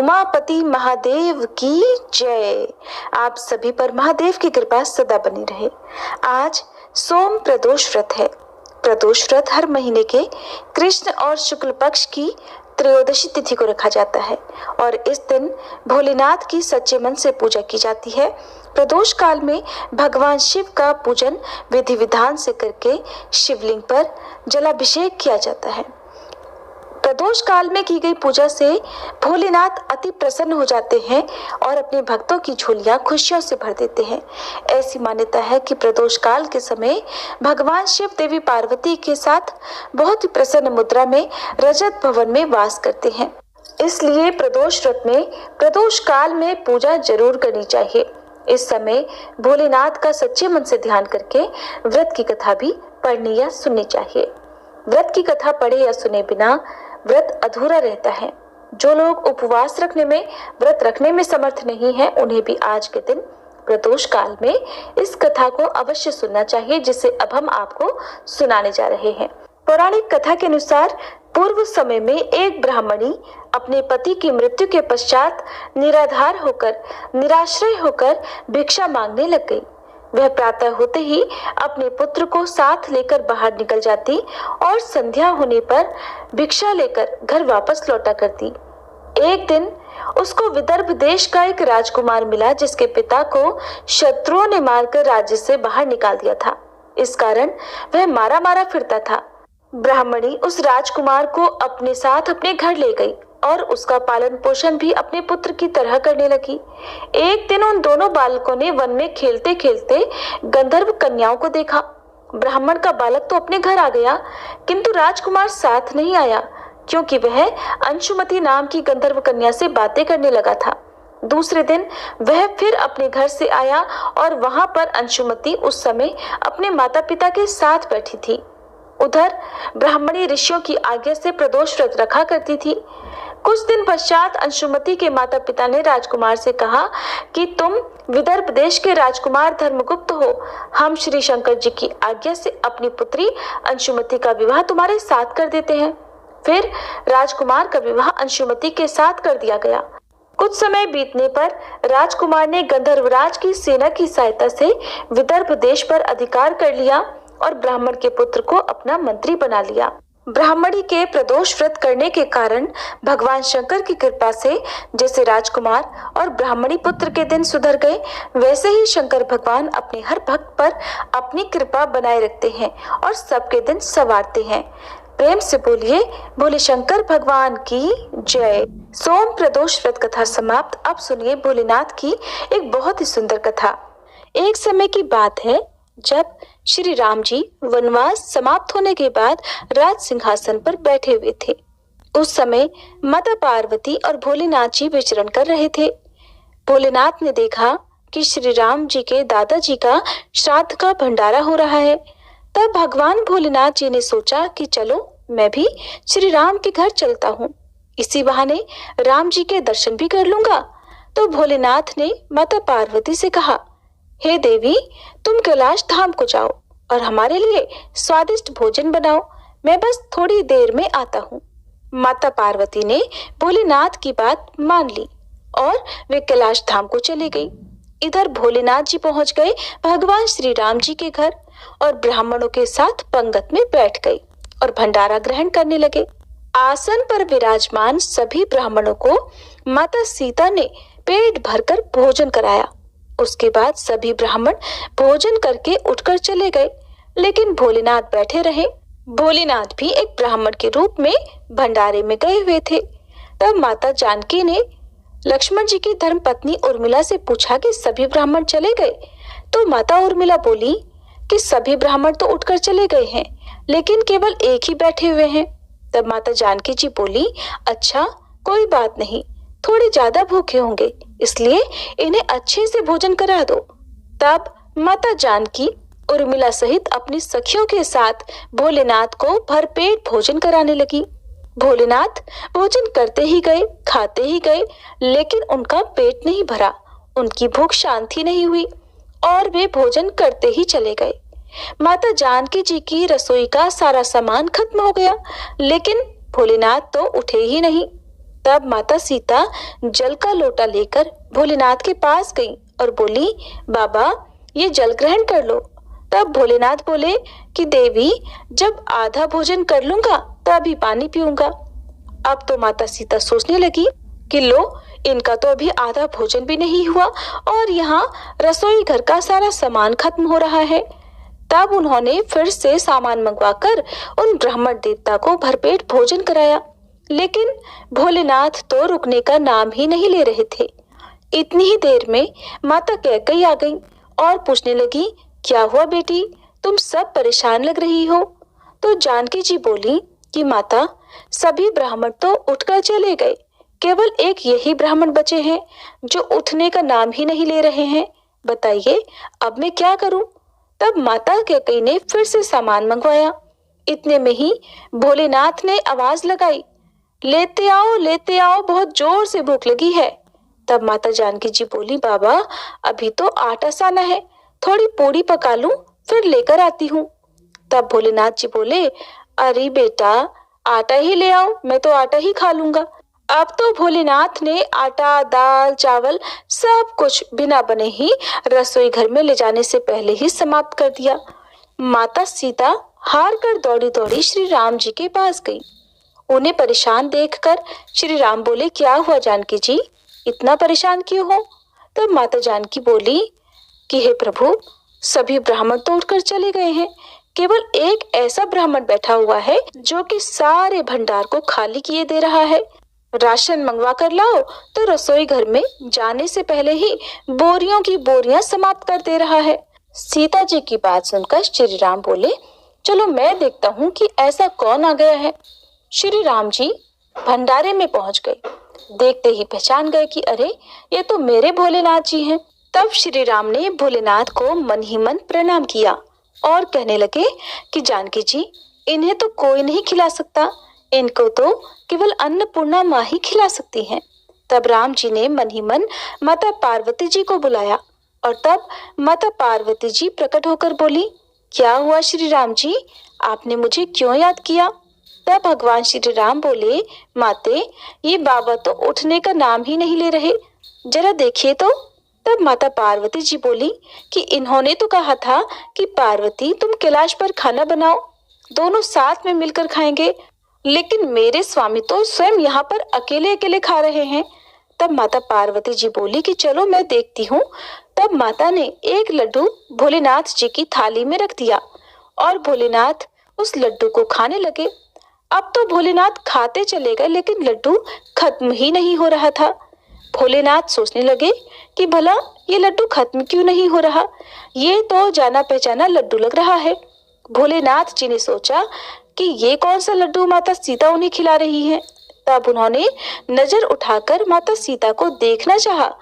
उमापति महादेव की जय। आप सभी पर महादेव की कृपा सदा बनी रहे। आज सोम प्रदोष व्रत है। प्रदोष व्रत हर महीने के कृष्ण और शुक्ल पक्ष की त्रयोदशी तिथि को रखा जाता है और इस दिन भोलेनाथ की सच्चे मन से पूजा की जाती है। प्रदोष काल में भगवान शिव का पूजन विधि विधान से करके शिवलिंग पर जलाभिषेक किया जाता है। प्रदोष काल में की गई पूजा से भोलेनाथ अति प्रसन्न हो जाते हैं और अपने भक्तों की झोलियां खुशियों से भर देते हैं। ऐसी मान्यता है कि प्रदोष काल के समय भगवान शिव देवी पार्वती के साथ बहुत ही प्रसन्न मुद्रा में रजत भवन में वास करते हैं। इसलिए प्रदोष व्रत में प्रदोष काल में पूजा जरूर करनी चाहिए। इस समय भोलेनाथ का सच्चे मन से ध्यान करके व्रत की कथा भी पढ़नी या सुननी चाहिए। व्रत की कथा पढ़े या सुने बिना व्रत अधूरा रहता है। जो लोग उपवास व्रत रखने में समर्थ नहीं है, उन्हें भी आज के दिन प्रदोष काल में इस कथा को अवश्य सुनना चाहिए, जिसे अब हम आपको सुनाने जा रहे हैं। पौराणिक कथा के अनुसार पूर्व समय में एक ब्राह्मणी अपने पति की मृत्यु के पश्चात निराधार होकर निराश्रय होकर भिक्षा मांगने लग गई। वह प्रातः होते ही अपने पुत्र को साथ लेकर बाहर निकल जाती और संध्या होने पर भिक्षा लेकर घर वापस लौटा करती। एक दिन उसको विदर्भ देश का एक राजकुमार मिला, जिसके पिता को शत्रुओं ने मारकर राज्य से बाहर निकाल दिया था। इस कारण वह मारा मारा फिरता था। ब्राह्मणी उस राजकुमार को अपने साथ अपने घर ले गई और उसका पालन पोषण भी अपने पुत्र की तरह करने लगी। एक दिन उन दोनों बालकों ने वन में खेलते खेलते गंधर्व कन्याओं को देखा। ब्राह्मण का बालक तो अपने घर आ गया, किंतु राजकुमार साथ नहीं आया, क्योंकि वह अंशुमति नाम की गंधर्व कन्या से बातें करने लगा था। दूसरे दिन वह फिर अपने घर से आया और वहां पर अंशुमति उस समय अपने माता पिता के साथ बैठी थी। उधर ब्राह्मणी ऋषियों की आज्ञा से प्रदोष व्रत रखा करती थी। कुछ दिन पश्चात अंशुमति के माता पिता ने राजकुमार से कहा कि तुम विदर्भ देश के राजकुमार धर्मगुप्त हो। हम श्री शंकर जी की आज्ञा से अपनी पुत्री अंशुमति का विवाह तुम्हारे साथ कर देते हैं। फिर राजकुमार का विवाह अंशुमति के साथ कर दिया गया। कुछ समय बीतने पर राजकुमार ने गंधर्वराज की सेना की सहायता से विदर्भ देश पर अधिकार कर लिया और ब्राह्मण के पुत्र को अपना मंत्री बना लिया। ब्राह्मणी के प्रदोष व्रत करने के कारण भगवान शंकर की कृपा से जैसे राजकुमार और ब्राह्मणी पुत्र के दिन सुधर गए, वैसे ही शंकर भगवान अपने हर भक्त पर अपनी कृपा बनाए रखते हैं और सबके दिन संवारते हैं। प्रेम से बोलिए बोले शंकर भगवान की जय। सोम प्रदोष व्रत कथा समाप्त। अब सुनिए भोलेनाथ की एक बहुत ही सुंदर कथा। एक समय की बात है जब श्री राम जी वनवास समाप्त होने के बाद राज सिंहासन पर बैठे हुए थे। उस समय माता पार्वती और भोलेनाथ जी विचरण कर रहे थे। भोलेनाथ ने देखा कि श्री राम जी के दादाजी का श्राद्ध का भंडारा हो रहा है। तब भगवान भोलेनाथ जी ने सोचा कि चलो मैं भी श्री राम के घर चलता हूँ, इसी बहाने राम जी के दर्शन भी कर लूंगा। तो भोलेनाथ ने माता पार्वती से कहा, हे देवी, तुम कैलाश धाम को जाओ और हमारे लिए स्वादिष्ट भोजन बनाओ, मैं बस थोड़ी देर में आता हूँ। माता पार्वती ने भोलेनाथ की बात मान ली और वे कैलाश धाम को चली गई। इधर भोलेनाथ जी पहुंच गए भगवान श्री राम जी के घर और ब्राह्मणों के साथ पंगत में बैठ गए और भंडारा ग्रहण करने लगे। आसन पर विराजमान सभी ब्राह्मणों को माता सीता ने पेट भरकर भोजन कराया। उसके बाद सभी ब्राह्मण भोजन करके उठकर चले गए, लेकिन भोलेनाथ बैठे रहे। भोलेनाथ भी एक ब्राह्मण के रूप में भंडारे में गए हुए थे। तब माता जानकी ने लक्ष्मण जी की धर्मपत्नी उर्मिला से पूछा कि सभी ब्राह्मण चले गए। तो माता उर्मिला बोली कि सभी ब्राह्मण तो उठकर चले गए हैं, लेकिन केवल एक ही बैठे हुए हैं। तब माता जानकी जी बोली, अच्छा कोई बात नहीं, थोड़े ज्यादा भूखे होंगे, इसलिए इन्हें अच्छे से भोजन करा दो। तब माता जानकी उर्मिला सहित अपनी सखियों के साथ भोलेनाथ को भरपेट भोजन कराने लगी। भोलेनाथ भोजन करते ही गए, खाते ही गए, लेकिन उनका पेट नहीं भरा, उनकी भूख शांति नहीं हुई और वे भोजन करते ही चले गए। माता जानकी जी की रसोई का सारा सामान खत्म हो गया, लेकिन भोलेनाथ तो उठे ही नहीं। तब माता सीता जल का लोटा लेकर भोलेनाथ के पास गई और बोली, बाबा ये जल ग्रहण कर लो। तब भोलेनाथ बोले कि देवी, जब आधा भोजन कर लूंगा तभी पानी पीऊंगा। अब तो माता सीता सोचने लगी कि लो, इनका तो अभी आधा भोजन भी नहीं हुआ और यहाँ रसोई घर का सारा सामान खत्म हो रहा है। तब उन्होंने फिर से सामान मंगवाकर उन ब्राह्मण देवता को भरपेट भोजन कराया, लेकिन भोलेनाथ तो रुकने का नाम ही नहीं ले रहे थे। इतनी ही देर में माता कैकेयी आ गई और पूछने लगी, क्या हुआ बेटी, तुम सब परेशान लग रही हो? तो जानकी जी बोली कि माता, सभी ब्राह्मण तो उठकर चले गए, केवल एक यही ब्राह्मण बचे हैं जो उठने का नाम ही नहीं ले रहे हैं। बताइए अब मैं क्या करूं? तब माता कैकेयी ने फिर से सामान मंगवाया। इतने में ही भोलेनाथ ने आवाज लगाई, लेते आओ, बहुत जोर से भूख लगी है। तब माता जानकी जी बोली, बाबा अभी तो आटा साना है, थोड़ी पूड़ी पका लूं फिर लेकर आती हूँ। तब भोलेनाथ जी बोले, अरे बेटा आटा ही ले आओ, मैं तो आटा ही खा लूंगा। अब तो भोलेनाथ ने आटा, दाल, चावल सब कुछ बिना बने ही रसोई घर में ले जाने से पहले ही समाप्त कर दिया। माता सीता हार कर दौड़ी दौड़ी श्री राम जी के पास गई। उन्हें परेशान देखकर श्री राम बोले, क्या हुआ जानकी जी, इतना परेशान क्यों हो? तब माता जानकी बोली कि हे प्रभु, सभी ब्राह्मण तो उठकर चले गए हैं, केवल एक ऐसा ब्राह्मण बैठा हुआ है जो कि सारे भंडार को खाली किए दे रहा है। राशन मंगवा कर लाओ तो रसोई घर में जाने से पहले ही बोरियों की बोरियां समाप्त कर दे रहा है। सीता जी की बात सुनकर श्री राम बोले, चलो मैं देखता हूँ कि ऐसा कौन आ गया है। श्री राम जी भंडारे में पहुंच गए। देखते ही पहचान गए कि अरे ये तो मेरे भोलेनाथ जी हैं। तब श्री राम ने भोलेनाथ को मन ही मन प्रणाम किया और कहने लगे कि जानकी जी, इन्हें तो कोई नहीं खिला सकता, इनको तो केवल अन्नपूर्णा माँ ही खिला सकती हैं। तब राम जी ने मन ही मन माता पार्वती जी को बुलाया और तब माता पार्वती जी प्रकट होकर बोली, क्या हुआ श्री राम जी, आपने मुझे क्यों याद किया? तब भगवान श्री राम बोले, माते ये बाबा तो उठने का नाम ही नहीं ले रहे, जरा देखिए तो। तब माता पार्वती जी बोली कि इन्होंने तो कहा था कि पार्वती तुम कैलाश पर खाना बनाओ, दोनों साथ में मिलकर खाएंगे, लेकिन मेरे स्वामी तो स्वयं यहाँ पर अकेले अकेले खा रहे हैं। तब माता पार्वती जी बोली कि चलो मैं देखती हूँ। तब माता ने एक लड्डू भोलेनाथ जी की थाली में रख दिया और भोलेनाथ उस लड्डू को खाने लगे। अब तो भोलेनाथ खाते चले गए, लेकिन लड्डू खत्म ही नहीं हो रहा था। भोलेनाथ सोचने लगे कि भला ये लड्डू खत्म क्यों नहीं हो रहा, ये तो जाना पहचाना लड्डू लग रहा है। भोलेनाथ जी ने सोचा कि ये कौन सा लड्डू माता सीता उन्हें खिला रही है। तब उन्होंने नजर उठाकर माता सीता को देखना चाहा।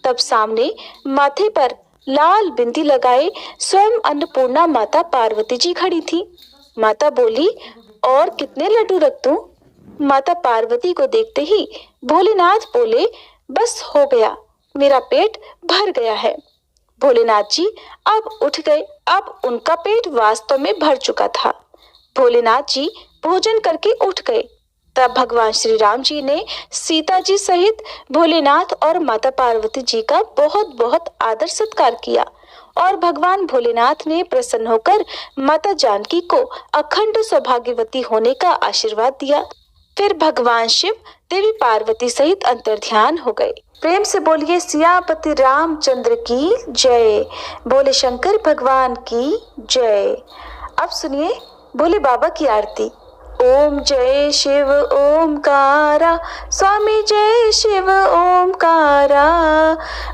तब सामने माथे पर लाल बिंदी लगाए स्वयं अन्नपूर्णा माता पार्वती जी खड़ी थी। माता बोली, और कितने लड्डू रख दूं? माता पार्वती को देखते ही भोलेनाथ बोले, बस हो गया, मेरा पेट भर गया है। भोलेनाथ जी अब उठ गए। अब उनका पेट वास्तव में भर चुका था। भोलेनाथ जी भोजन करके उठ गए। तब भगवान श्री राम जी ने सीता जी सहित भोलेनाथ और माता पार्वती जी का बहुत बहुत आदर सत्कार किया और भगवान भोलेनाथ ने प्रसन्न होकर माता जानकी को अखंड सौभाग्यवती होने का आशीर्वाद दिया। फिर भगवान शिव देवी पार्वती सहित अंतर्ध्यान हो गए। प्रेम से बोलिए सियापति रामचंद्र की जय, बोले शंकर भगवान की जय। अब सुनिए भोले बाबा की आरती। ओम जय शिव ओमकारा, स्वामी जय शिव ओमकारा,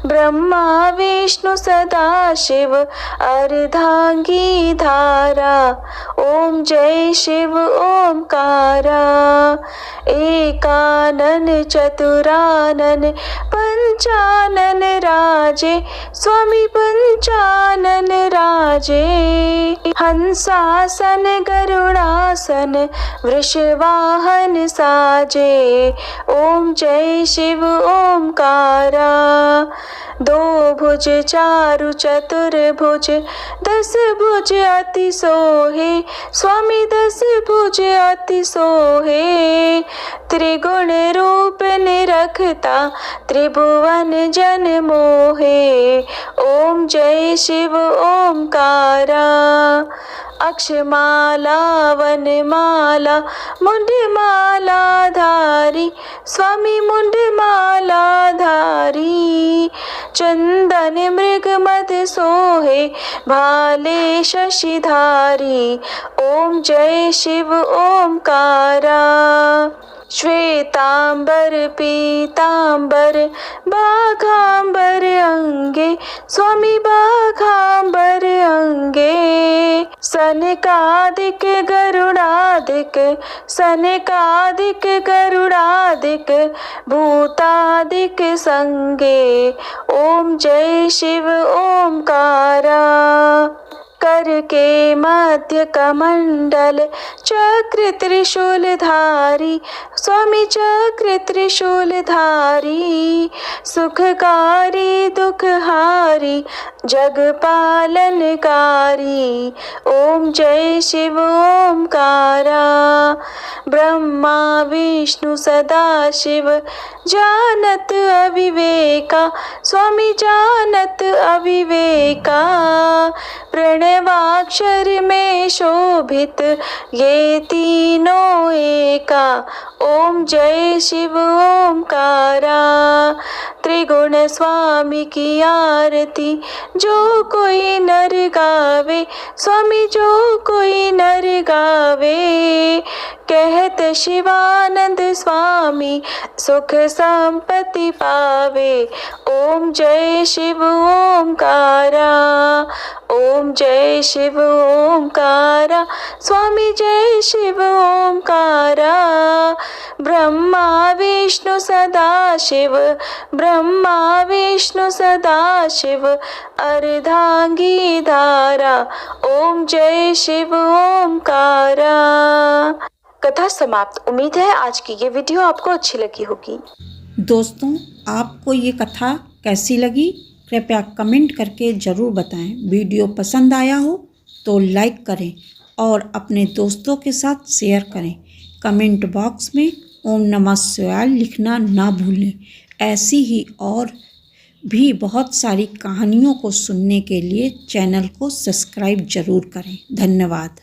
ब्रह्मा विष्णु सदा शिव अर्धांगी धारा। ओम जय शिव ओमकारा, एकानन चतुरानन पंचानन राजे, स्वामी पंचानन राजे। हंसासन गरुड़ासन वृषवाहन साजे। ओम जय शिव ओमकारा, दो भुज चारु चतुर्भुज, दस भुज अति सोहे, स्वामी दस भुज अति सोहे। त्रिगुण रूप निरखता, त्रिभुवन जन मोहे। ओम जय शिव ओमकारा। अक्षमाला वनमाला मुंडमाला धारी, स्वामी मुंडमाला धारी। चंदन मृग मद सोहे, भाले शशिधारी। ओम जय शिव ओमकारा। श्वेतांबर पीतांबर बाघांबर अंगे, स्वामी बाघांबर अंगे। सनकादिक गरुड़ादिक, सनकादिक गरुड़ादिक, भूतादिक संगे। ओम जय शिव ओमकारा। कर के मध्य कमंडल, चक्र त्रिशूल धारी, स्वामी चक्र त्रिशूल धारी। सुखकारी दुखहारी, जग पालनकारी। ओम जय शिव ओमकारा। ब्रह्मा विष्णु सदा शिव, जानत अविवेका, स्वामी जानत अविवेका। प्रणवाक्षर में शोभित, ये तीनों एका। ओम जय शिव ओमकारा। त्रिगुण स्वामी की आरती, जो कोई नर गावे, स्वामी जो कोई नर गावे। कहत शिवानंद स्वामी, सुख संपत्ति पावे। ओम जय शिव ओमकारा। ओम जय शिव ओमकारा, स्वामी जय शिव ओमकारा। ब्रह्मा विष्णु सदा शिव, ब्रह्मा विष्णु सदा शिव, अर्धांगी धारा। ओम जय शिव ओमकारा। कथा समाप्त। उम्मीद है आज की ये वीडियो आपको अच्छी लगी होगी। दोस्तों, आपको ये कथा कैसी लगी कृपया कमेंट करके ज़रूर बताएं। वीडियो पसंद आया हो तो लाइक करें और अपने दोस्तों के साथ शेयर करें। कमेंट बॉक्स में ओम नमः शिवाय लिखना ना भूलें। ऐसी ही और भी बहुत सारी कहानियों को सुनने के लिए चैनल को सब्सक्राइब ज़रूर करें। धन्यवाद।